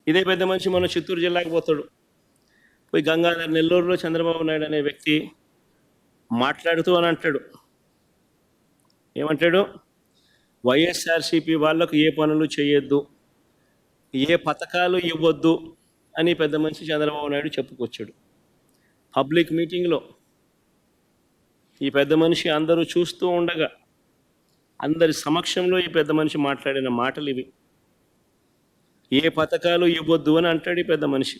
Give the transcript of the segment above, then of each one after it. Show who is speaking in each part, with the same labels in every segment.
Speaker 1: ఇదే పెద్ద మనిషి మన చిత్తూరు జిల్లాకి పోతాడు. పోయి గంగాధర్ నెల్లూరులో చంద్రబాబు నాయుడు అనే వ్యక్తి మాట్లాడుతూ అని అంటాడు. ఏమంటాడు? వైఎస్ఆర్సీపీ వాళ్ళకు ఏ పనులు చేయొద్దు, ఏ పథకాలు ఇవ్వద్దు అని పెద్ద మనిషి చంద్రబాబు నాయుడు చెప్పుకొచ్చాడు. పబ్లిక్ మీటింగ్లో ఈ పెద్ద మనిషి అందరూ చూస్తూ ఉండగా అందరి సమక్షంలో ఈ పెద్ద మనిషి మాట్లాడిన మాటలు ఇవి. ఏ పథకాలు ఇవ్వద్దు అని అంటాడు ఈ పెద్ద మనిషి.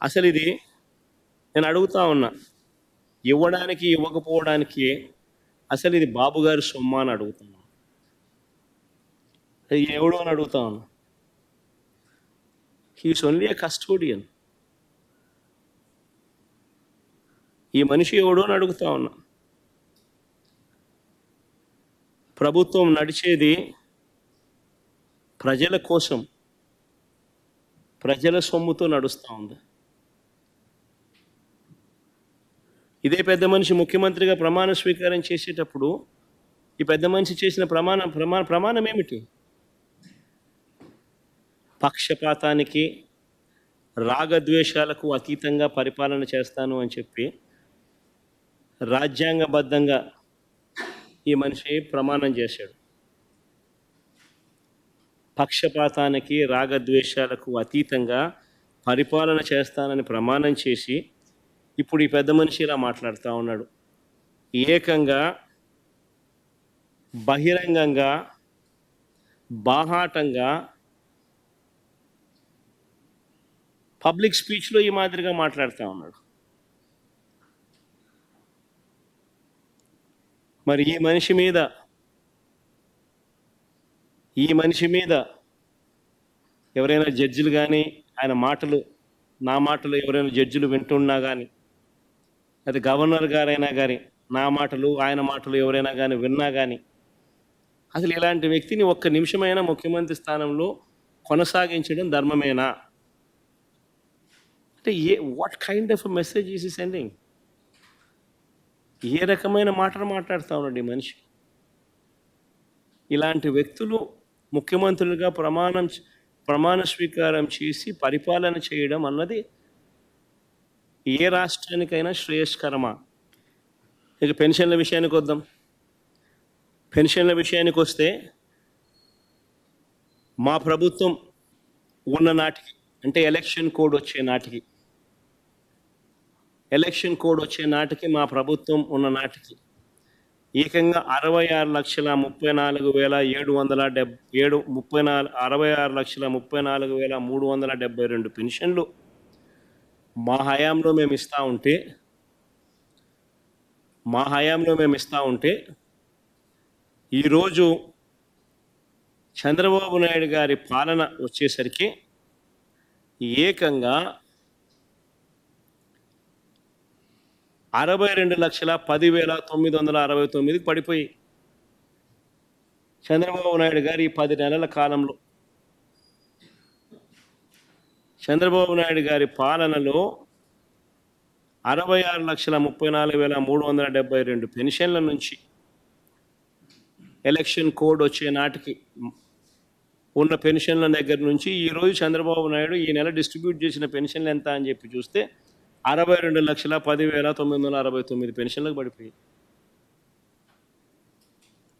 Speaker 1: అసలు ఇది నేను అడుగుతా ఉన్నా, ఇవ్వడానికి ఇవ్వకపోవడానికి అసలు ఇది బాబు గారి సొమ్మ అని అడుగుతున్నా. ఎవడు అని అడుగుతా ఉన్నా. హీస్ ఓన్లీ ఏ కస్టోడియన్. ఈ మనిషి ఎవడు అని అడుగుతా ఉన్నా. ప్రభుత్వం నడిచేది ప్రజల కోసం, ప్రజల సొమ్ముతో నడుస్తూ ఉంది. ఇదే పెద్ద మనిషి ముఖ్యమంత్రిగా ప్రమాణ స్వీకారం చేసేటప్పుడు ఈ పెద్ద మనిషి చేసిన ప్రమాణం ఏమిటి? పక్షపాతానికి, రాగద్వేషాలకు అతీతంగా పరిపాలన చేస్తాను అని చెప్పి రాజ్యాంగబద్ధంగా ఈ మనిషి ప్రమాణం చేశాడు. పక్షపాతానికి, రాగద్వేషాలకు అతీతంగా పరిపాలన చేస్తానని ప్రమాణం చేసి ఇప్పుడు ఈ పెద్ద మనిషి ఇలా మాట్లాడుతూ ఉన్నాడు. ఏకంగా బహిరంగంగా, బాహాటంగా పబ్లిక్ స్పీచ్లో ఈ మాదిరిగా మాట్లాడుతూ ఉన్నాడు. మరి ఈ మనిషి మీద ఎవరైనా జడ్జిలు కానీ, ఆయన మాటలు, నా మాటలు ఎవరైనా జడ్జిలు వింటున్నా కానీ, అది గవర్నర్ గారైనా కానీ నా మాటలు, ఆయన మాటలు ఎవరైనా కానీ విన్నా కానీ, అసలు ఇలాంటి వ్యక్తిని ఒక్క నిమిషమైనా ముఖ్యమంత్రి స్థానంలో కొనసాగించడం ధర్మమేనా? అంటే what kind of message is ఈ సెండింగ్? ఏ రకమైన మాటలు మాట్లాడుతూ ఉన్నాడు ఈ మనిషి? ఇలాంటి వ్యక్తులు ముఖ్యమంత్రులుగా ప్రమాణ స్వీకారం చేసి పరిపాలన చేయడం అన్నది ఏ రాష్ట్రానికైనా శ్రేయస్కరమా? ఇక పెన్షన్ల విషయానికి వద్దాం. పెన్షన్ల విషయానికి వస్తే మా ప్రభుత్వం ఉన్న నాటికి, అంటే ఎలక్షన్ కోడ్ వచ్చే నాటికి మా ప్రభుత్వం ఉన్న నాటికి ఏకంగా 66,34,372 పెన్షన్లు మా హయాంలో మేము ఇస్తూ ఉంటే ఈరోజు చంద్రబాబు నాయుడు గారి పాలన వచ్చేసరికి ఏకంగా 62,10,969 పడిపోయి చంద్రబాబు నాయుడు గారి 10 నెలల కాలంలో, చంద్రబాబు నాయుడు గారి పాలనలో 66,34,372 పెన్షన్ల నుంచి ఎలక్షన్ కోడ్ వచ్చే నాటికి ఉన్న పెన్షన్ల దగ్గర నుంచి ఈరోజు చంద్రబాబు నాయుడు ఈ నెల డిస్ట్రిబ్యూట్ చేసిన పెన్షన్లు ఎంత అని చెప్పి చూస్తే 62,10,969 పెన్షన్లకు పడిపోయి,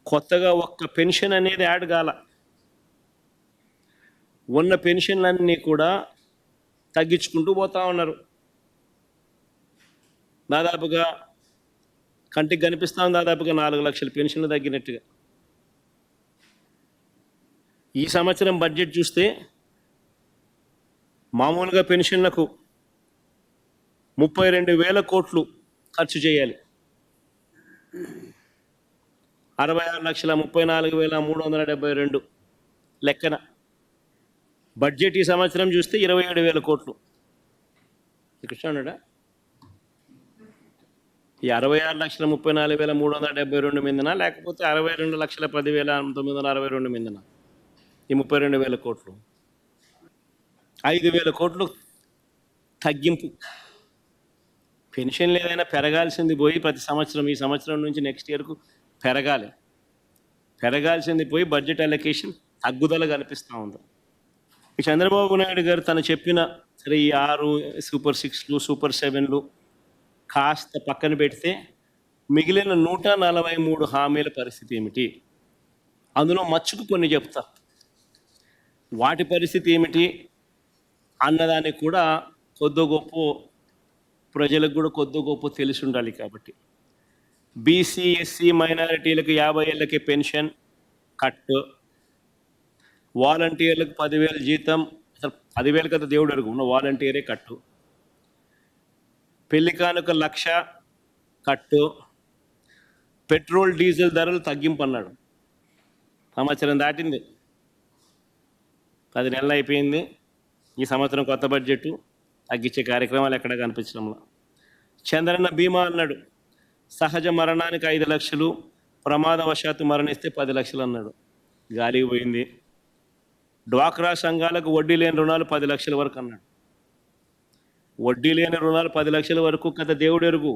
Speaker 1: కొత్తగా ఒక్క పెన్షన్ అనేది యాడ్ కాల. ఉన్న పెన్షన్లన్నీ కూడా తగ్గించుకుంటూ పోతా ఉన్నారు. దాదాపుగా కంటికి కనిపిస్తాం, దాదాపుగా 4 లక్షల పెన్షన్లు తగ్గినట్టుగా. ఈ సంవత్సరం బడ్జెట్ చూస్తే మామూలుగా పెన్షన్లకు 32,000 కోట్లు ఖర్చు చేయాలి. 66,34,372 లెక్కన బడ్జెట్ ఈ సంవత్సరం చూస్తే 27,000 కోట్లు. కృష్ణ ఉన్నాడా? ఈ 66,34,372 మీదనా, లేకపోతే 62,10,962 మీదనా ఈ 32,000 కోట్లు? 5,000 కోట్లు తగ్గింపు. పెన్షన్లు ఏదైనా పెరగాల్సింది పోయి ప్రతి సంవత్సరం, ఈ సంవత్సరం నుంచి నెక్స్ట్ ఇయర్కు పెరగాల్సింది పోయి బడ్జెట్ అలొకేషన్ తగ్గుదల కనిపిస్తూ ఉంది. ఈ చంద్రబాబు నాయుడు గారు తను చెప్పిన సరే ఈ 6 సూపర్ 6లు సూపర్ 7లు కాస్త పక్కన పెడితే మిగిలిన 143 హామీల పరిస్థితి ఏమిటి? అందులో మచ్చుకు కొన్ని చెప్తా. వాటి పరిస్థితి ఏమిటి అన్నదానికి కూడా కొద్ది గొప్ప ప్రజలకు కూడా కొద్ది గొప్ప తెలిసి ఉండాలి. కాబట్టి బీసీ ఎస్సీ మైనారిటీలకు 50 ఏళ్ళకి పెన్షన్ కట్, వాలంటీర్లకు 10,000 జీతం, అసలు 10,000 కదా దేవుడు అడుగు, ఉన్న వాలంటీరే కట్టు, పెళ్లి కానుక 1,00,000 కట్టు, పెట్రోల్ డీజిల్ ధరలు తగ్గింపు అన్నాడు. సంవత్సరం దాటింది, 10 నెలలు అయిపోయింది. ఈ సంవత్సరం కొత్త బడ్జెట్ తగ్గించే కార్యక్రమాలు ఎక్కడ కనిపించడంలో. చంద్రన్న బీమా అన్నాడు, సహజ మరణానికి 5 లక్షలు, ప్రమాదవశాత్తు మరణిస్తే 10 లక్షలు అన్నాడు, గాలికి పోయింది. డ్వాక్రా సంఘాలకు వడ్డీ లేని రుణాలు 10 లక్షల వరకు అన్నాడు. వడ్డీ లేని రుణాలు 10 లక్షల వరకు కథ దేవుడు ఎరుగు.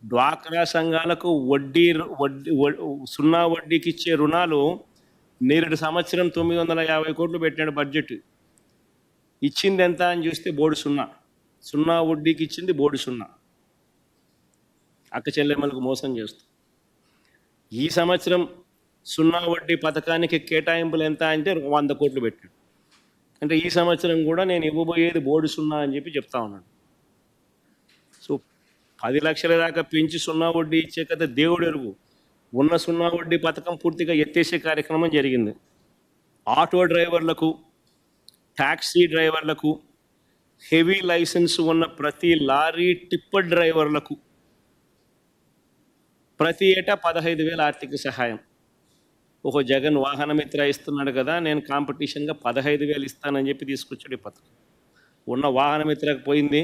Speaker 1: డ్వాక్రా సంఘాలకు వడ్డీ సున్నా వడ్డీకి ఇచ్చే రుణాలు నేరుడు సంవత్సరం 950 కోట్లు పెట్టాడు బడ్జెట్. ఇచ్చింది ఎంత అని చూస్తే బోర్డు సున్నా. సున్నా వడ్డీకి ఇచ్చింది బోర్డు సున్నా. అక్క చెల్లెమ్మలకు మోసం చేస్తూ ఈ సంవత్సరం సున్నా వడ్డీ పథకానికి కేటాయింపులు ఎంత అంటే 100 కోట్లు పెట్టాడు. అంటే ఈ సంవత్సరం కూడా నేను ఇవ్వబోయేది బోర్డు సున్నా అని చెప్పి చెప్తా ఉన్నాడు. సో 10 లక్షల దాకా పెంచి సున్నా వడ్డీ ఇచ్చే కదా దేవుడు ఎరుగు. ఉన్న సున్నా వడ్డీ పథకం పూర్తిగా ఎత్తేసే కార్యక్రమం జరిగింది. ఆటో డ్రైవర్లకు, ట్యాక్సీ డ్రైవర్లకు, హెవీ లైసెన్స్ ఉన్న ప్రతి లారీ టిప్పర్ డ్రైవర్లకు ప్రతి ఏటా 15,000 ఆర్థిక సహాయం. ఒక జగన్ వాహనమిత్ర ఇస్తున్నాడు కదా, నేను కాంపిటీషన్గా 15,000 ఇస్తానని చెప్పి తీసుకొచ్చాడు ఈ పథకం. ఉన్న వాహనమిత్రకు పోయింది,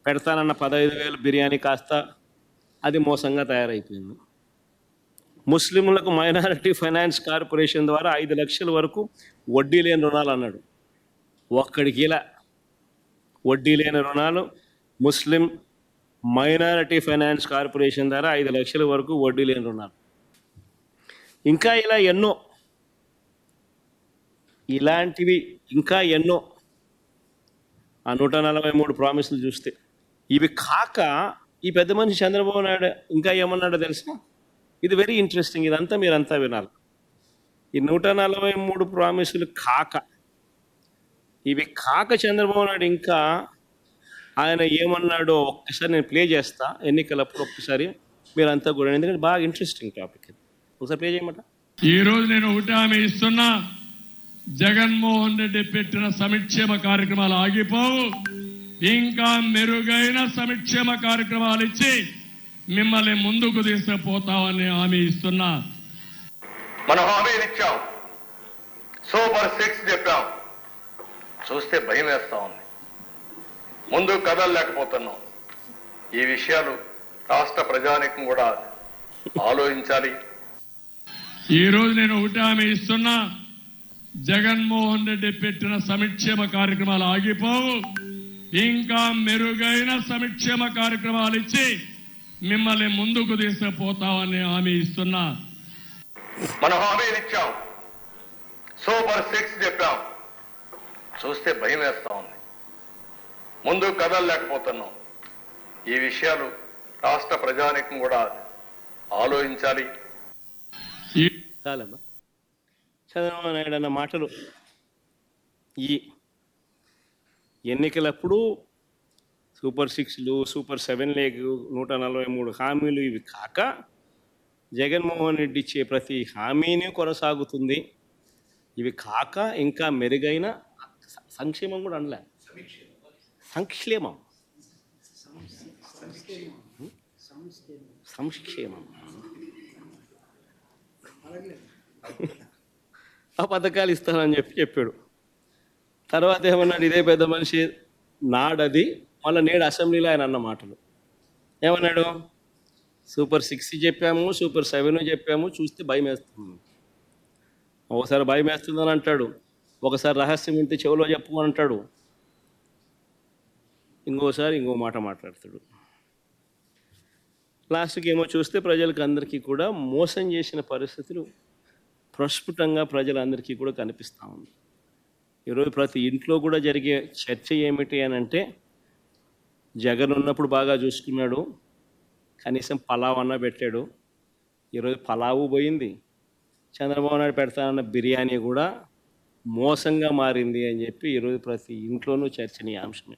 Speaker 1: పెడతానన్న 15,000 బిర్యానీ కాస్త అది మోసంగా తయారైపోయింది. ముస్లింలకు మైనారిటీ ఫైనాన్స్ కార్పొరేషన్ ద్వారా 5 లక్షల వరకు వడ్డీ లేని రుణాలు అన్నాడు. ఒక్కడికి ఇలా వడ్డీ లేని రుణాలు ముస్లిం మైనారిటీ ఫైనాన్స్ కార్పొరేషన్ ద్వారా 5 లక్షల వరకు వడ్డీ లేని రుణాలు. ఇంకా ఇలా ఎన్నో, ఇలాంటివి ఇంకా ఎన్నో. ఆ 143 ప్రామిసులు చూస్తే ఇవి కాక ఈ పెద్ద మనిషి చంద్రబాబు నాయుడు ఇంకా ఏమన్నాడో తెలుసా? ఇది వెరీ ఇంట్రెస్టింగ్. ఇదంతా మీరంతా వినాలి. ఈ 143 ప్రామిసులు కాక, ఇవి కాక చంద్రబాబు నాయుడు ఇంకా ఆయన ఏమన్నాడో ఒక్కసారి నేను ప్లే చేస్తా. ఎన్నికలప్పుడు ఒక్కసారి మీరంతా కూడా, ఎందుకంటే బాగా ఇంట్రెస్టింగ్ టాపిక్ ఇది. ఒకసారి ప్లే చేయమంట.
Speaker 2: ఈరోజు నేను ఒకటి హామీ ఇస్తున్నా, జగన్మోహన్ రెడ్డి పెట్టిన సంక్షేమ కార్యక్రమాలు ఆగిపోవు. ఇంకా మెరుగైన సంక్షేమ కార్యక్రమాలు ఇచ్చి మిమ్మల్ని ముందుకు తీసుకుపోతామని హామీ ఇస్తున్నా.
Speaker 3: మనం హామీలు ఇచ్చాం, సూపర్ 6 చెప్పాం, చూస్తే భయం వేస్తా ఉంది. ముందు కదలలేకపోతున్నాం. ఈ విషయాలు రాష్ట్ర ప్రజానికం కూడా ఆలోచించాలి.
Speaker 2: ఈరోజు నేను ఒకటి హామీ ఇస్తున్నా, జగన్మోహన్ రెడ్డి పెట్టిన సంక్షేమ కార్యక్రమాలు ఆగిపోవు. ఇంకా మెరుగైన సంక్షేమ కార్యక్రమాలు ఇచ్చి మిమ్మల్ని ముందుకు తీసుకుపోతామని హామీ ఇస్తున్నా.
Speaker 3: మనం హామీలు ఇచ్చాం, సూపర్ 6 చెప్పాం, చూస్తే భయం వేస్తా ఉంది. ముందు కదలలేకపోతున్నాం. ఈ విషయాలు రాష్ట్ర ప్రజానికం కూడా ఆలోచించాలి.
Speaker 1: చాలమ్మా. చంద్రబాబు నాయుడు అన్న మాటలు ఈ ఎన్నికలప్పుడు సూపర్ 6లు, సూపర్ 7లు, 143 హామీలు ఇవి కాక జగన్మోహన్ రెడ్డి ఇచ్చే ప్రతి హామీని కొనసాగుతుంది. ఇవి కాక ఇంకా మెరుగైన సంక్షేమం కూడా అనలే, సంక్షేమం సంక్షేమం ఆ పథకాలు ఇస్తానని చెప్పాడు. తర్వాత ఏమన్నాడు ఇదే పెద్ద మనిషి నాడది, మళ్ళీ నేడు అసెంబ్లీలో ఆయన అన్న మాటలు ఏమన్నాడు? సూపర్ 6 చెప్పాము, సూపర్ 7 చెప్పాము, చూస్తే భయం వేస్తుంది. ఒకసారి భయం వేస్తుందని అంటాడు, ఒకసారి రహస్యం వింటే చెవులో చెప్పమని అంటాడు, ఇంకోసారి ఇంకో మాట మాట్లాడతాడు. లాస్ట్కి ఏమో చూస్తే ప్రజలకు అందరికీ కూడా మోసం చేసిన పరిస్థితులు ప్రస్ఫుటంగా ప్రజలందరికీ కూడా కనిపిస్తూ ఉంది. ఈరోజు ప్రతి ఇంట్లో కూడా జరిగే చర్చ ఏమిటి అని అంటే, జగన్ ఉన్నప్పుడు బాగా చూసుకున్నాడు, కనీసం పలావ్ అన్న పెట్టాడు. ఈరోజు పలావు పోయింది, చంద్రబాబు నాయుడు పెడతానన్న బిర్యానీ కూడా మోసంగా మారింది అని చెప్పి ఈరోజు ప్రతి ఇంట్లోనూ చర్చనీయాంశమే.